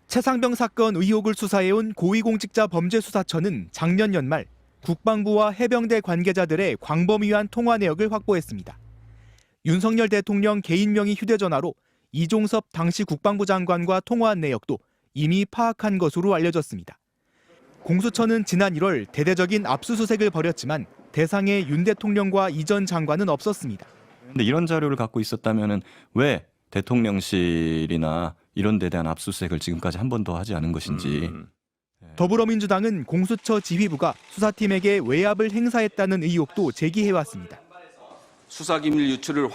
최상병 사건 의혹을 수사해온 고위공직자범죄수사처는 작년 연말 국방부와 해병대 관계자들의 광범위한 통화 내역을 확보했습니다. 윤석열 대통령 개인 명의 휴대전화로 이종섭 당시 국방부 장관과 통화한 내역도 이미 파악한 것으로 알려졌습니다. 공수처는 지난 1월 대대적인 압수수색을 벌였지만 대상에 윤 대통령과 이 전 장관은 없었습니다. 근데 이런 자료를 갖고 있었다면은 왜 대통령실이나 이런 데 대한 압수수색을 지금까지 한 번도 하지 않은 것인지. 더불어민주당은 공수처 지휘부가 수사팀에게 외압을 행사했다는 의혹도 제기해왔습니다. 수사기밀 유출을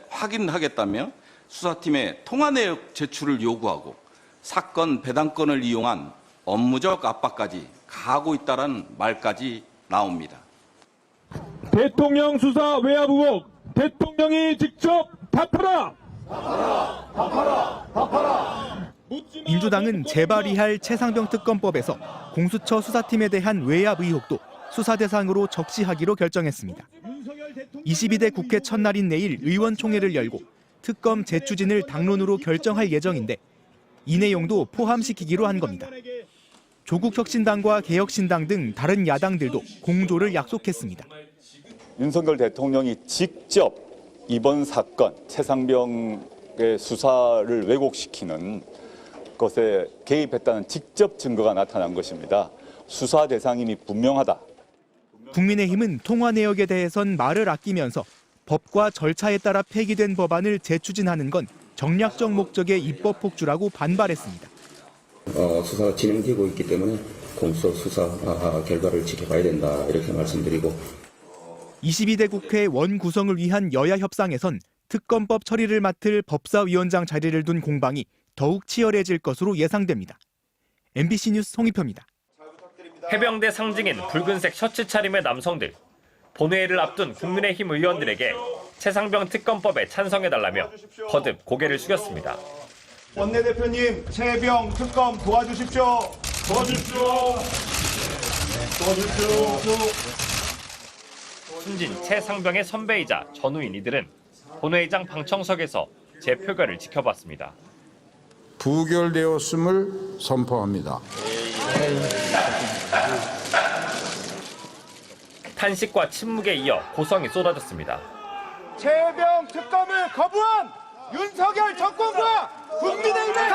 확인하겠다며 수사팀에 통화 내역 제출을 요구하고 사건 배당권을 이용한 업무적 압박까지 가하고 있다는 말까지 나옵니다. 대통령 수사 외압 의혹 대통령이 직접 답하라! 민주당은 재발의할 최상병 특검법에서 공수처 수사팀에 대한 외압 의혹도 수사 대상으로 적시하기로 결정했습니다. 22대 국회 첫날인 내일 의원총회를 열고 특검 재추진을 당론으로 결정할 예정인데 이 내용도 포함시키기로 한 겁니다. 조국혁신당과 개혁신당 등 다른 야당들도 공조를 약속했습니다. 윤석열 대통령이 직접 이번 사건 최상병의 수사를 왜곡시키는 것에 개입했다는 직접 증거가 나타난 것입니다. 수사 대상임이 분명하다. 국민의힘은 통화 내역에 대해선 말을 아끼면서 법과 절차에 따라 폐기된 법안을 재추진하는 건 정략적 목적의 입법 폭주라고 반발했습니다. 수사가 진행되고 있기 때문에 공수처 수사 결과를 지켜봐야 된다 이렇게 말씀드리고 22대 국회 원구성을 위한 여야 협상에선 특검법 처리를 맡을 법사위원장 자리를 둔 공방이 더욱 치열해질 것으로 예상됩니다. MBC 뉴스 송희표입니다. 해병대 상징인 붉은색 셔츠 차림의 남성들. 본회의를 앞둔 국민의힘 의원들에게 최상병 특검법에 찬성해달라며 거듭 고개를 숙였습니다. 원내대표님, 최병 특검 도와주십시오. 숨진 최상병의 선배이자 전우인 이들은 본회의장 방청석에서 재표결을 지켜봤습니다. 부결되었음을 선포합니다. 탄식과 침묵에 이어 고성이 쏟아졌습니다. 최병 특검을 거부한 윤석열 정권과 국민의힘의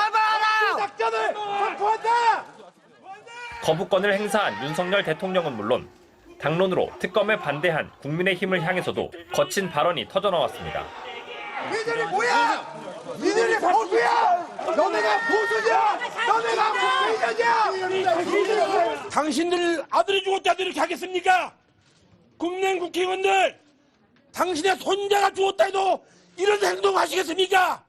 작전을 선포한다! 거부권을 행사한 윤석열 대통령은 물론 당론으로 특검에 반대한 국민의힘을 향해서도 거친 발언이 터져나왔습니다. 니들이 뭐야? 니들이 보수야! 너네가 보수냐? 너네가 국회의원이야! 당신들 아들이 죽었다고 이렇게 하겠습니까? 국내 국회의원들, 당신의 손자가 죽었다 해도 이런 행동하시겠습니까?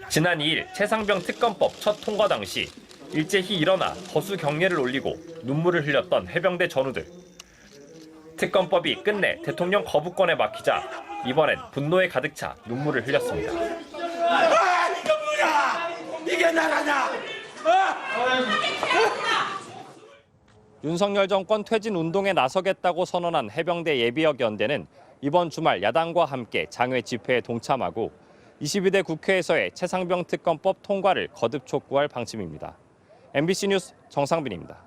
지난 2일 최상병 특검법 첫 통과 당시 일제히 일어나 거수 경례를 올리고 눈물을 흘렸던 해병대 전우들. 특검법이 끝내 대통령 거부권에 막히자 이번엔 분노에 가득 차 눈물을 흘렸습니다. 이거 뭐야? 이게 나라냐? 윤석열 정권 퇴진 운동에 나서겠다고 선언한 해병대 예비역 연대는 이번 주말 야당과 함께 장외 집회에 동참하고 22대 국회에서의 최상병 특검법 통과를 거듭 촉구할 방침입니다. MBC 뉴스 정상빈입니다.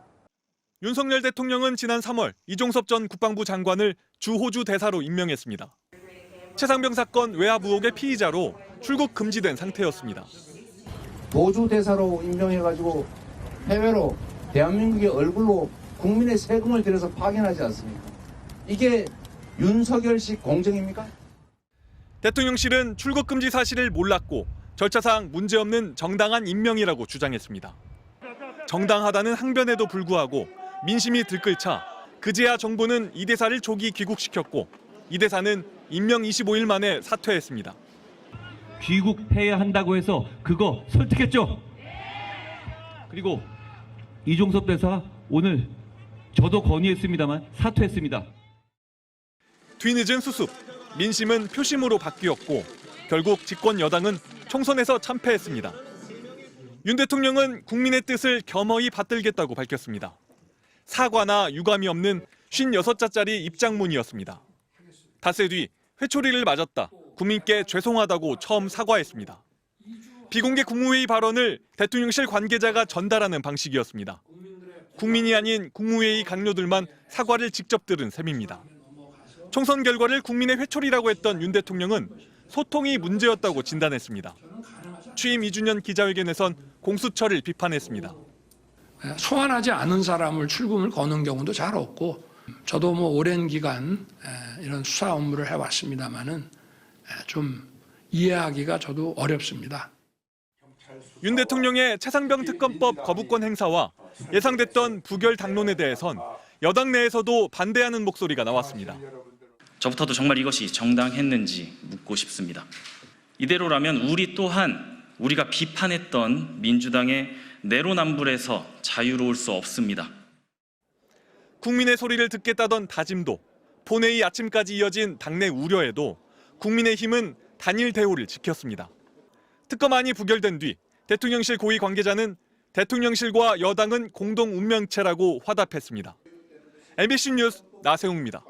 윤석열 대통령은 지난 3월 이종섭 전 국방부 장관을 주호주 대사로 임명했습니다. 최상병 사건 외압 의혹의 피의자로 출국 금지된 상태였습니다. 보주 대사로 임명해가지고 해외로 대한민국의 얼굴로 국민의 세금을 들여서 파견하지 않습니까? 이게 윤석열식 공정입니까? 대통령실은 출국 금지 사실을 몰랐고 절차상 문제없는 정당한 임명이라고 주장했습니다. 정당하다는 항변에도 불구하고 민심이 들끓자 그제야 정부는 이 대사를 조기 귀국시켰고 이 대사는 임명 25일 만에 사퇴했습니다. 귀국해야 한다고 해서 그거 설득했죠? 그리고 이종섭 대사 오늘 저도 건의했습니다만 사퇴했습니다. 뒤늦은 수습, 민심은 표심으로 바뀌었고 결국 집권 여당은 총선에서 참패했습니다. 윤 대통령은 국민의 뜻을 겸허히 받들겠다고 밝혔습니다. 사과나 유감이 없는 56자짜리 입장문이었습니다. 닷새 뒤 회초리를 맞았다, 국민께 죄송하다고 처음 사과했습니다. 비공개 국무회의 발언을 대통령실 관계자가 전달하는 방식이었습니다. 국민이 아닌 국무회의 강요들만 사과를 직접 들은 셈입니다. 총선 결과를 국민의 회초리라고 했던 윤 대통령은 소통이 문제였다고 진단했습니다. 취임 2주년 기자회견에선 공수처를 비판했습니다. 소환하지 않은 사람을 출금을 거는 경우도 잘 없고 저도 오랜 기간 이런 수사 업무를 해왔습니다마는 좀 이해하기가 저도 어렵습니다. 윤 대통령의 최상병 특검법 거부권 행사와 예상됐던 부결 당론에 대해선 여당 내에서도 반대하는 목소리가 나왔습니다. 저부터도 정말 이것이 정당했는지 묻고 싶습니다. 이대로라면 우리 또한 우리가 비판했던 민주당의 내로남불에서 자유로울 수 없습니다. 국민의 소리를 듣겠다던 다짐도 본회의 아침까지 이어진 당내 우려에도 국민의힘은 단일 대우를 지켰습니다. 특검안이 부결된 뒤 대통령실 고위 관계자는 대통령실과 여당은 공동 운명체라고 화답했습니다. MBC 뉴스 나세웅입니다.